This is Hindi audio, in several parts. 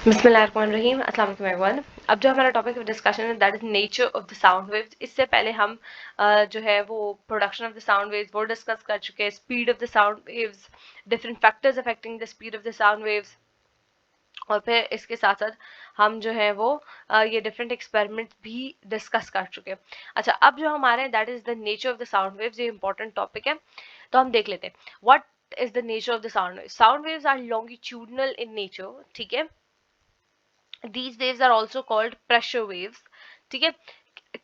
बिस्मिल्लाहिर्रहमानिर्रहीम, अस्सलाम वालेकुम एवरीवन। अब जो हमारा टॉपिक ऑफ डिस्कशन है that is nature of the sound waves. इससे पहले हम जो है वो production of the sound waves वो डिस्कस कर चुके हैं, speed of the sound waves, different factors affecting the speed of the sound waves, और फिर इसके साथ साथ हम जो है वो ये डिफरेंट एक्सपेरिमेंट भी डिस्कस कर चुके हैं। अच्छा, अब जो हमारे that is the nature of the sound waves, ये इंपॉर्टेंट टॉपिक है, तो हम देख लेते हैं what is the nature of the sound waves. Sound waves are longitudinal in nature, ठीक है। These waves are also called pressure waves, ठीक है।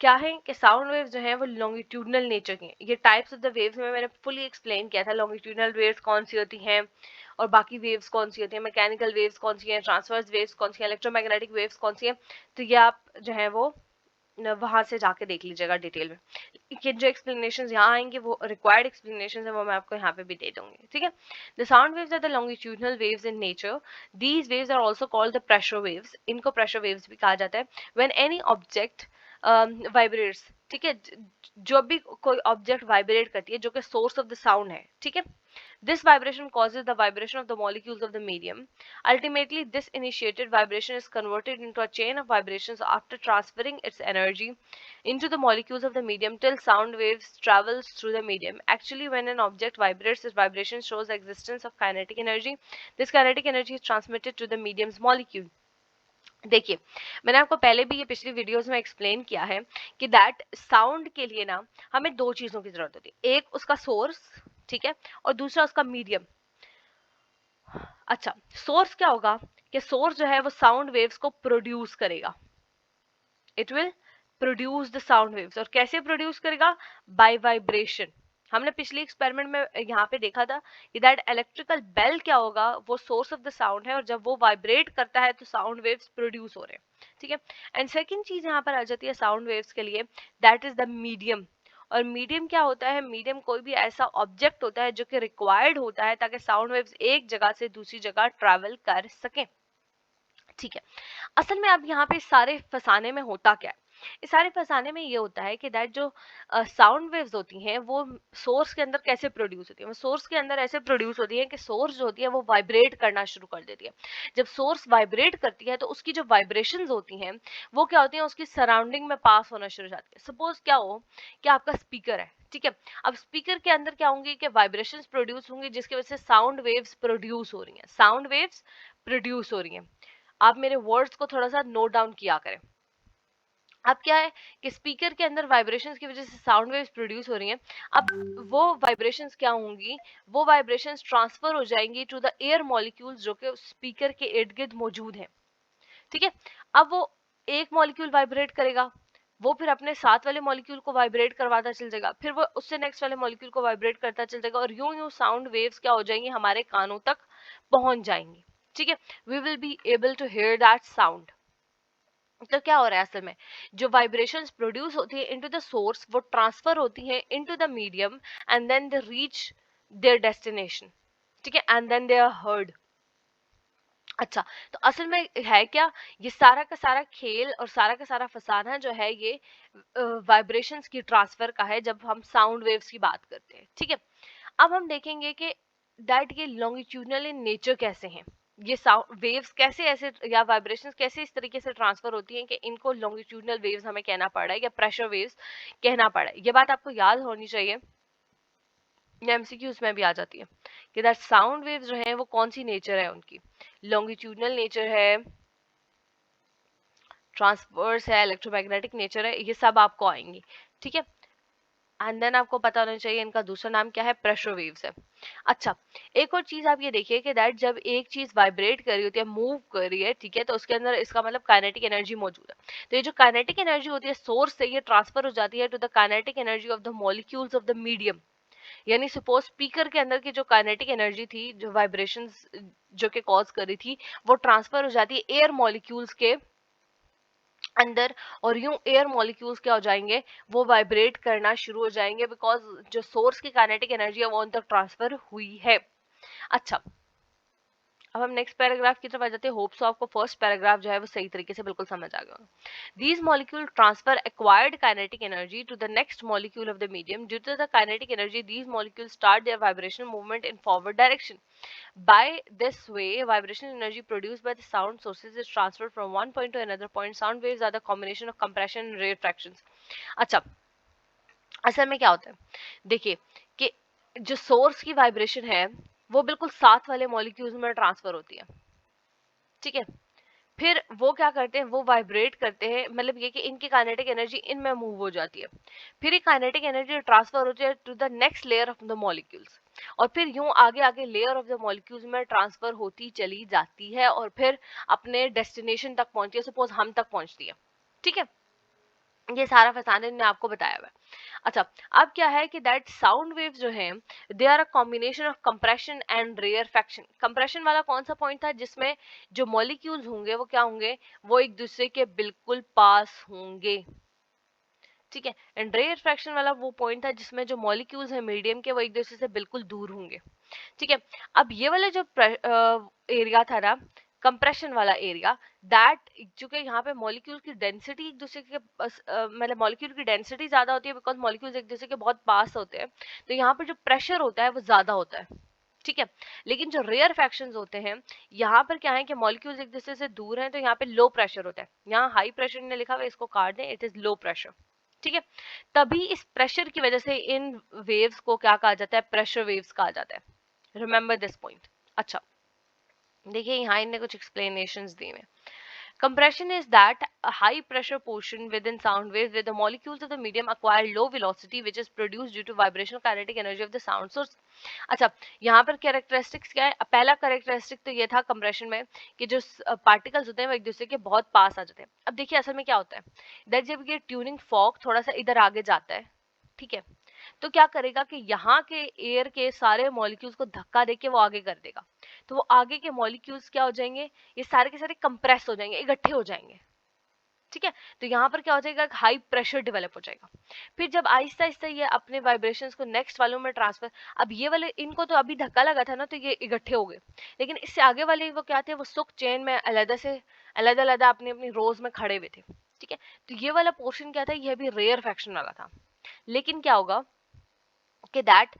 क्या है कि साउंड वेव्स जो है वो लॉन्गिट्यूडनल नेचर की हैं। ये टाइप्स ऑफ द वेव्स में मैंने फुली एक्सप्लेन किया था, लॉन्गिट्यूडनल वेव्स कौन सी होती हैं और बाकी वेव्स कौन सी होती हैं, मैकेनिकल वेव्स कौन सी हैं, ट्रांसवर्स वेव्स कौन सी हैं, इलेक्ट्रोमैग्नेटिक वेव्स कौन सी हैं। तो ये आप जो है वो वहां से जाके देख लीजिएगा डिटेल में। कि जो एक्सप्लेनेशन यहाँ आएंगे वो रिक्वायर्ड एक्सप्लेनेशन है, वो मैं आपको यहाँ पे भी दे दूंगी, ठीक है। The sound waves are the longitudinal waves in nature. These waves are also called the pressure waves. इनको प्रेशर वेव्स भी कहा जाता है। व्हेन एनी ऑब्जेक्ट वाइब्रेट्स, ठीक है, जो भी कोई ऑब्जेक्ट वाइब्रेट करती है जो कि सोर्स ऑफ द साउंड है, ठीक है, this vibration causes the vibration of the molecules of the medium. Ultimately, this initiated vibration is converted into a chain of vibrations after transferring its energy into the molecules of the medium till sound waves travels through the medium. Actually, when an object vibrates, this vibration shows the existence of kinetic energy. This kinetic energy is transmitted to the medium's molecule. देखिए, मैंने आपको पहले भी ये पिछली वीडियोस में एक्सप्लेन किया है कि दैट साउंड के लिए ना हमें दो चीजों की जरूरत होती है, एक उसका सोर्स, ठीक है, और दूसरा उसका मीडियम। अच्छा, सोर्स क्या होगा कि सोर्स जो है वो साउंड वेव्स को प्रोड्यूस करेगा, it will produce the sound waves. और कैसे प्रोड्यूस करेगा? By vibration. हमने पिछली एक्सपेरिमेंट में यहाँ पे देखा था कि दैट इलेक्ट्रिकल बेल क्या होगा, वो सोर्स ऑफ द साउंड है, और जब वो वाइब्रेट करता है तो साउंड वेव्स प्रोड्यूस हो रहे हैं, ठीक है। एंड सेकंड चीज यहाँ पर आ जाती है साउंड वेव्स के लिए, दैट इज द मीडियम। और मीडियम क्या होता है? मीडियम कोई भी ऐसा ऑब्जेक्ट होता है जो कि रिक्वायर्ड होता है ताकि साउंड वेव्स एक जगह से दूसरी जगह ट्रैवल कर सकें, ठीक है। असल में अब यहाँ पे सारे फसाने में होता क्या है? इस सारे फसाने में ये होता है कि दैट जो साउंड वेव्स होती हैं वो सोर्स के अंदर कैसे प्रोड्यूस होती है। वो सोर्स के अंदर ऐसे प्रोड्यूस होती है कि सोर्स जो होती है वो वाइब्रेट करना शुरू कर देती है। जब सोर्स वाइब्रेट करती है तो उसकी जो वाइब्रेशंस होती हैं वो क्या होती हैं, उसकी सराउंडिंग में पास होना शुरू हो जाती है। सपोज क्या हो कि आपका स्पीकर है, ठीक है। अब स्पीकर के अंदर क्या होंगे कि वाइब्रेशंस प्रोड्यूस होंगी जिसकी वजह से साउंड वेव्स प्रोड्यूस हो रही हैं, साउंड वेव्स प्रोड्यूस हो रही हैं। आप मेरे वर्ड्स को थोड़ा सा नोट डाउन किया करें। अब क्या है कि स्पीकर के अंदर वाइब्रेशंस की वजह से साउंड वेव्स प्रोड्यूस हो रही हैं। अब वो वाइब्रेशंस क्या होंगी? वो वाइब्रेशंस ट्रांसफर हो जाएंगी टू द एयर मॉलिक्यूल्स जो कि स्पीकर के इर्द गिर्द मौजूद हैं, ठीक है। अब वो एक मॉलिक्यूल वाइब्रेट करेगा, वो फिर अपने साथ वाले मॉलिक्यूल को वाइब्रेट करवाता चल जाएगा, फिर वो उससे नेक्स्ट वाले मॉलिक्यूल को वाइब्रेट करता चल जाएगा, और यूं यूं साउंड वेव्स क्या हो जाएंगी, हमारे कानों तक पहुंच जाएंगी, ठीक है। We will be able to hear that sound. तो क्या हो रहा है असल में, जो वाइब्रेशंस प्रोड्यूस होती है इनटू द सोर्स वो ट्रांसफर होती है into the medium and then they reach their destination, ठीक है, and then they are heard. अच्छा, तो असल में है क्या, ये सारा का सारा खेल और सारा का सारा फसाना जो है ये वाइब्रेशंस की ट्रांसफर का है जब हम साउंड वेव्स की बात करते हैं, ठीक है। अब हम देखेंगे कि दैट ये लॉन्गिट्यूडनल इन नेचर कैसे हैं, ये साउंड वेव्स कैसे ऐसे या वाइब्रेशंस कैसे इस तरीके से ट्रांसफर होती हैं कि इनको लॉन्गिट्यूडनल वेव्स हमें कहना पड़ रहा है या प्रेशर वेव्स कहना पड़ रहा है। ये बात आपको याद होनी चाहिए, ये एमसीक्यूज में भी आ जाती है कि दैट साउंड वेव्स जो है वो कौन सी नेचर है उनकी, लॉन्गिट्यूडनल नेचर है, ट्रांसवर्स है, इलेक्ट्रोमैग्नेटिक नेचर है, ये सब आपको आएंगी, ठीक है। एंड देन आपको पता होना चाहिए इनका दूसरा नाम क्या है, प्रेशर वेव्स है। अच्छा, एक और चीज आप ये देखिए कि दैट जब एक चीज वाइब्रेट कर रही होती है, मूव कर रही है, ठीक है, तो उसके अंदर इसका मतलब काइनेटिक एनर्जी मौजूद है। तो ये जो काइनेटिक एनर्जी होती है सोर्स से ये ट्रांसफर हो जाती है to the kinetic energy of the molecules of the medium. यानी सपोज स्पीकर के अंदर की जो काइनेटिक एनर्जी थी, जो वाइब्रेशंस जो के कॉज कर रही थी, वो ट्रांसफर हो जाती है एयर मॉलिक्यूल्स के अंदर, और यूं एयर मॉलिक्यूल्स क्या हो जाएंगे, वो वाइब्रेट करना शुरू हो जाएंगे बिकॉज जो सोर्स की काइनेटिक एनर्जी है वो उन तक ट्रांसफर हुई है। अच्छा, अब हम नेक्स्ट पैराग्राफ की तरफ आ जाते हैं। होप सो आपको फर्स्ट पैराग्राफ जो है वो सही तरीके से बिल्कुल समझ आ गया होगा। These molecule transfer acquired kinetic energy to the next molecule of the medium. Due to the kinetic energy, these molecules start their vibrational movement in forward direction. By this way, vibrational energy produced by the sound sources is transferred from one point to another point. Sound waves are the combination of compression and rarefactions. अच्छा, असल में क्या होता है, देखिए कि जो सोर्स की वाइब्रेशन है वो बिल्कुल साथ वाले मॉलिक्यूल्स में ट्रांसफर होती है, ठीक है। फिर वो क्या करते हैं, वो वाइब्रेट करते हैं, मतलब ये कि इनकी काइनेटिक एनर्जी इनमें मूव हो जाती है। फिर ये काइनेटिक एनर्जी ट्रांसफर होती है to the next layer of the molecules, और फिर यूं आगे आगे लेयर ऑफ द मॉलिक्यूल्स में ट्रांसफर होती चली जाती है और फिर अपने डेस्टिनेशन तक पहुंचती है, सपोज हम तक पहुंचती है, ठीक है। ये सारा फसाने ने आपको बताया हुआ है। अच्छा, अब क्या है कि दैट साउंड वेव्स जो हैं they are a combination of compression and rarefaction. Compression वाला कौन सा पॉइंट था, जिसमें जो मॉलिक्यूल्स होंगे वो क्या होंगे, वो एक दूसरे के बिल्कुल पास होंगे, ठीक है। एंड रेयरफैक्शन वाला वो पॉइंट था जिसमें जो मॉलिक्यूल्स है मीडियम के वो एक दूसरे से बिल्कुल दूर होंगे, ठीक है। अब ये वाला जो एरिया था ना, कंप्रेशन वाला एरिया, दैट चूंकि यहाँ पे मॉलिक्यूल की डेंसिटी एक दूसरे के मतलब मॉलिक्यूल की डेंसिटी ज्यादा होती है, बिकॉज मॉलिक्यूल्स एक दूसरे के बहुत पास होते हैं, तो यहाँ पर जो प्रेशर होता है वो ज्यादा होता है, ठीक है। लेकिन जो रेयर फैक्शंस होते हैं, यहाँ पर क्या है कि मॉलिक्यूल्स एक दूसरे से दूर हैं, तो यहाँ पे लो प्रेशर होता है। यहाँ हाई प्रेशर ने लिखा हुआ है, इसको काट दें, इट इज लो प्रेशर, ठीक है। तभी इस प्रेशर की वजह से इन वेव्स को क्या कहा जाता है, प्रेशर वेव्स कहा जाता है। Remember this point. अच्छा, देखिए यहाँ इनने कुछ एक्सप्लेनेशंस दी हैं। Compression is that a high pressure portion within sound waves where the molecules of the medium acquire low velocity which is produced due to vibrational kinetic energy of the sound source. अच्छा, यहाँ पर कैरेक्टरिस्टिक्स क्या है, पहला कैरेक्टरिस्टिक तो ये था कंप्रेशन में कि जो पार्टिकल्स होते हैं वो एक दूसरे के बहुत पास आ जाते हैं। अब देखिए असल में क्या होता है, दैट जब ये ट्यूनिंग फॉर्क थोड़ा सा इधर आगे जाता है, ठीक है, तो क्या करेगा कि यहाँ के एयर के सारे मॉलिक्यूल्स को धक्का देके वो आगे कर देगा, तो वो आगे के मॉलिक्यूल्स क्या हो जाएंगे, ये सारे के सारे कंप्रेस हो जाएंगे, इकट्ठे हो जाएंगे, ठीक है। तो यहाँ पर क्या हो जाएगा, हाई प्रेशर डेवलप हो जाएगा। फिर जब आहिस्ता आहिस्ता ये अपने वाइब्रेशंस को नेक्स्ट वालों में ट्रांसफर, अब ये वाले इनको तो अभी धक्का लगा था ना, तो ये इकट्ठे हो गए, लेकिन इससे आगे वाले वो क्या थे, वो सुख चेन में अलग से अलग अलग अपनी अपनी रोज में खड़े हुए थे, ठीक है। तो ये वाला पोर्शन क्या था, ये भी रेयर फैक्शन वाला था। लेकिन क्या होगा कि दैट,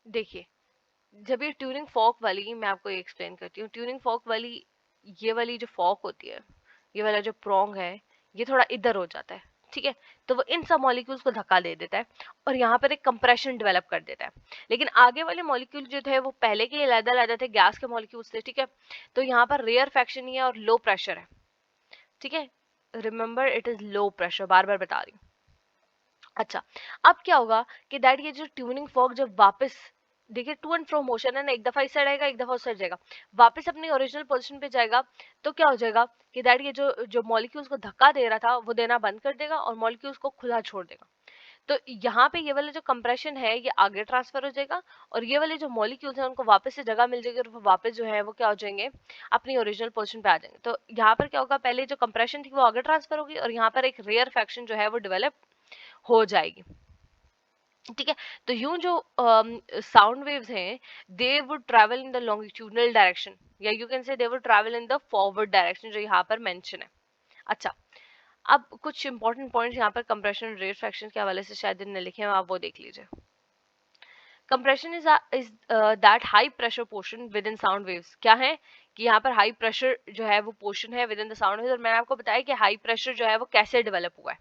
देखिए जब ये ट्यूनिंग फॉर्क वाली, मैं आपको एक्सप्लेन करती हूँ, ट्यूनिंग फॉर्क वाली, ये वाली जो फॉर्क होती है, ये वाला जो प्रोंग है, ये थोड़ा इधर हो जाता है, ठीक है। तो वो इन सब मॉलिक्यूल्स को धक्का दे देता है और यहाँ पर एक कंप्रेशन डेवलप कर देता है। लेकिन आगे वाले मॉलिक्यूल जो थे वो पहले के अलग-अलग थे, गैस के मॉलिक्यूल्स थे, ठीक है। तो यहाँ पर रेयर फैक्शन ही है और लो प्रेशर है, ठीक है। Remember it is low pressure, बार बार बता रही हूँ। अच्छा, अब क्या होगा कि दैट ये जो ट्यूनिंग फॉर्क जब वापस, देखिए टू एंड फ्रो मोशन है ना, एक दफा इस साइड आएगा एक दफा उस साइड जाएगा, वापस अपनी ओरिजिनल पोजीशन पे जाएगा, तो क्या हो जाएगा कि दैट ये जो जो मॉलिक्यूल्स को धक्का दे रहा था वो देना बंद कर देगा और मॉलिक्यूल्स को खुला छोड़ देगा। तो यहाँ पे ये वाला जो कंप्रेशन है ये आगे ट्रांसफर हो जाएगा और ये वाले जो मॉलिक्यूल्स हैं उनको वापस से जगह मिल जाएगी और वो वापस जो है वो क्या हो जाएंगे, अपनी ओरिजिनल पोजीशन पे आ जाएंगे। तो यहाँ पर क्या होगा, पहले जो कंप्रेशन थी वो आगे ट्रांसफर होगी और यहाँ पर एक रेयर फैक्शन जो है वो डेवलप हो जाएगी, ठीक है। तो यूं जो साउंड वेव्स हैं they would travel in the longitudinal direction, या you can say they would travel in the forward direction, जो यहाँ पर मेंशन है। अच्छा, अब कुछ इंपॉर्टेंट पॉइंट्स यहाँ पर कंप्रेशन रेट फ्रैक्शन के हवाले से शायद इनने लिखे हैं, आप वो देख लीजिए। Compression is that high pressure portion with in sound waves, क्या है कि यहाँ पर हाई प्रेशर जो है वो पोर्शन है with in the sound waves. और मैंने आपको बताया कि हाई प्रेशर जो है वो कैसे डेवलप हुआ है,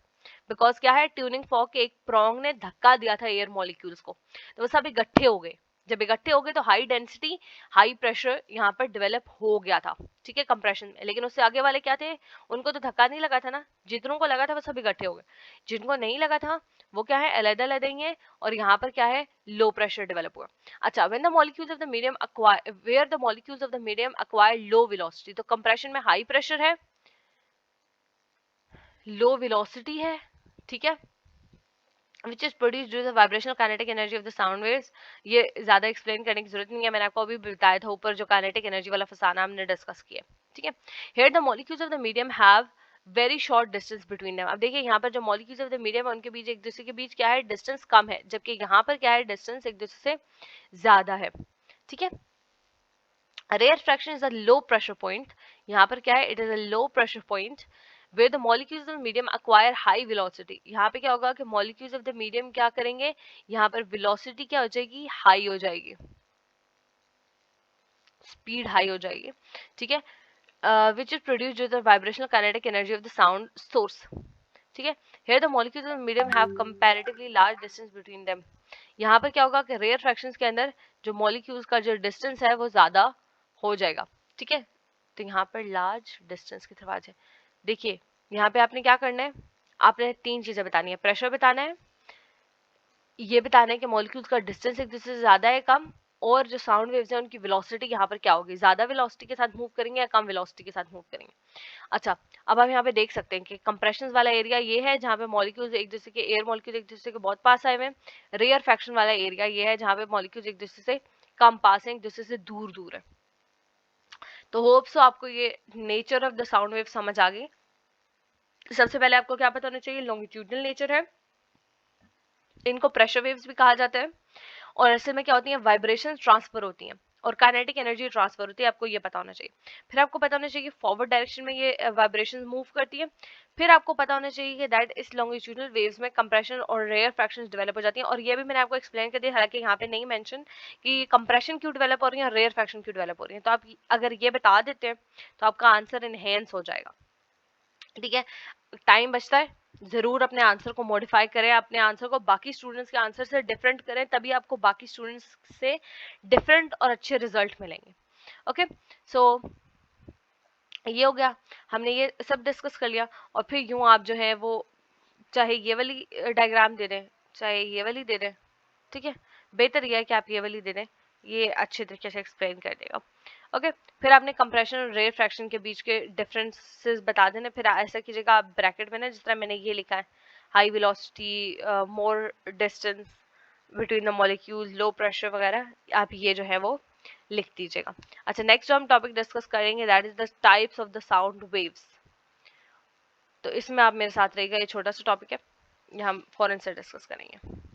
बिकॉज क्या है, ट्यूनिंग फॉर्क के एक प्रोंग ने धक्का दिया था एयर मॉलिक्यूल्स को, तो वो सब इकट्ठे हो गए। जब इकट्ठे हो गए तो हाई डेंसिटी हाई प्रेशर यहाँ पर डेवलप हो गया था, ठीक है, कंप्रेशन में। लेकिन उससे आगे वाले क्या थे, उनको तो धक्का नहीं लगा था ना, जितनों को लगा था वो सब इकट्ठे हो गए, जिनको नहीं लगा था वो क्या है, अलग अलग ही है और यहाँ पर क्या है, लो प्रेशर डेवलप हुआ। अच्छा, when the molecules of the medium acquire, where the molecules of the medium acquire low velocity, तो कंप्रेशन में हाई प्रेशर है, लो वेलोसिटी है, ठीक है, which is produced due to the vibrational kinetic energy of the sound waves। ये ज्यादा एक्सप्लेन करने की जरूरत नहीं है, मैंने आपको अभी बताया था ऊपर जो काइनेटिक एनर्जी वाला फसाना हमने डिस्कस किया, ठीक है। here the molecules of the medium have very short distance between them। अब देखिए यहाँ पर जो molecules of the medium है उनके बीच एक दूसरे के बीच क्या है, डिस्टेंस कम है, जबकि यहाँ पर क्या है, डिस्टेंस एक दूसरे से ज्यादा है, ठीक है। Rarefaction is a low pressure point, यहाँ पर क्या है, it is a low pressure point where the molecules of the medium acquire high velocity। यहाँ पे क्या होगा कि molecules of the medium क्या करेंगे, यहाँ पर velocity क्या हो जाएगी, हाई हो जाएगी, स्पीड हाई हो जाएगी, ठीक है, which is produced due to the vibrational kinetic energy of the sound source, ठीक है। Here the molecules of the medium have comparatively large distance between them। यहाँ पर क्या होगा कि रेयर फ्रैक्शंस के अंदर जो मॉलिक्यूल्स का जो डिस्टेंस है वो ज्यादा हो जाएगा, ठीक है। तो यहाँ पर लार्ज डिस्टेंस की तरफ आ जाए, देखिए यहाँ पे आपने क्या करना है, आपने तीन चीजें बतानी है, प्रेशर बताना है, ये बताना है कि मॉलिक्यूल्स का डिस्टेंस एक दूसरे से ज्यादा है कम, और जो साउंड वेव्स हैं उनकी वेलोसिटी यहाँ पर क्या होगी, ज्यादा वेलोसिटी के साथ मूव करेंगे या कम वेलोसिटी के साथ मूव करेंगे। अच्छा, अब हम यहाँ पे देख सकते हैं कि कंप्रेशन वाला एरिया ये है जहाँ पे मॉलिक्यूल्स एक दूसरे के, एयर मॉलिक्यूल एक दूसरे के बहुत पास आए हुए हैं। रेयर फ्रैक्शन वाला एरिया ये है जहाँ पे मॉलिक्यूल्स एक दूसरे से कम पास है, एक दूसरे से दूर दूर है। तो होप सो आपको ये nature of the sound wave समझ आ गई। सबसे पहले आपको क्या पता होना चाहिए, लॉन्गिट्यूडनल नेचर है, इनको प्रेशर वेव्स भी कहा जाता है, और ऐसे में क्या होती है, वाइब्रेशन ट्रांसफर होती हैं और काइनेटिक एनर्जी ट्रांसफर होती है, आपको ये पता होना चाहिए। फिर आपको पता होना चाहिए कि फॉरवर्ड डायरेक्शन में ये वाइब्रेशन मूव करती है। फिर आपको पता होना चाहिए कि दैट इस लॉन्गिट्यूडनल वेव्स में कंप्रेशन और रेयर फ्रैक्शंस डेवलप हो जाती हैं, और ये भी मैंने आपको एक्सप्लेन कर दिया, हालांकि यहाँ पे नहीं मेंशन कि कंप्रेशन क्यों डेवलप हो रही है, रेयर फ्रैक्शन क्यों डेवलप हो रही है। तो आप अगर ये बता देते हैं तो आपका आंसर इनहेंस हो जाएगा, ठीक है। टाइम बचता है, जरूर अपने आंसर को मॉडिफाई करें, अपने आंसर को बाकी स्टूडेंट्स के आंसर से डिफरेंट करें, तभी आपको बाकी स्टूडेंट्स से डिफरेंट और अच्छे रिजल्ट मिलेंगे। ओके, सो ये हो गया, हमने ये सब डिस्कस कर लिया। और फिर यूं आप जो है वो चाहे ये वाली डायग्राम दे दें, चाहे ये वाली दे दें, ठीक है, बेहतर यह है कि आप ये वाली दे दें, ये अच्छे तरीके से एक्सप्लेन कर देगा। ओके, फिर आपने कंप्रेशन और रेयर फ्रैक्शन के बीच के डिफरेंसेस बता देने, फिर ऐसा कीजिएगा आप ब्रैकेट में ना, जिस तरह मैंने ये लिखा है, high velocity, more distance between the molecules, low pressure वगैरह, आप ये जो है वो लिख दीजिएगा। अच्छा, नेक्स्ट जो हम टॉपिक डिस्कस करेंगे that is the types of the sound waves. तो इसमें आप मेरे साथ रहिएगा, ये छोटा सा टॉपिक है, ये हम फौरन से डिस्कस करेंगे।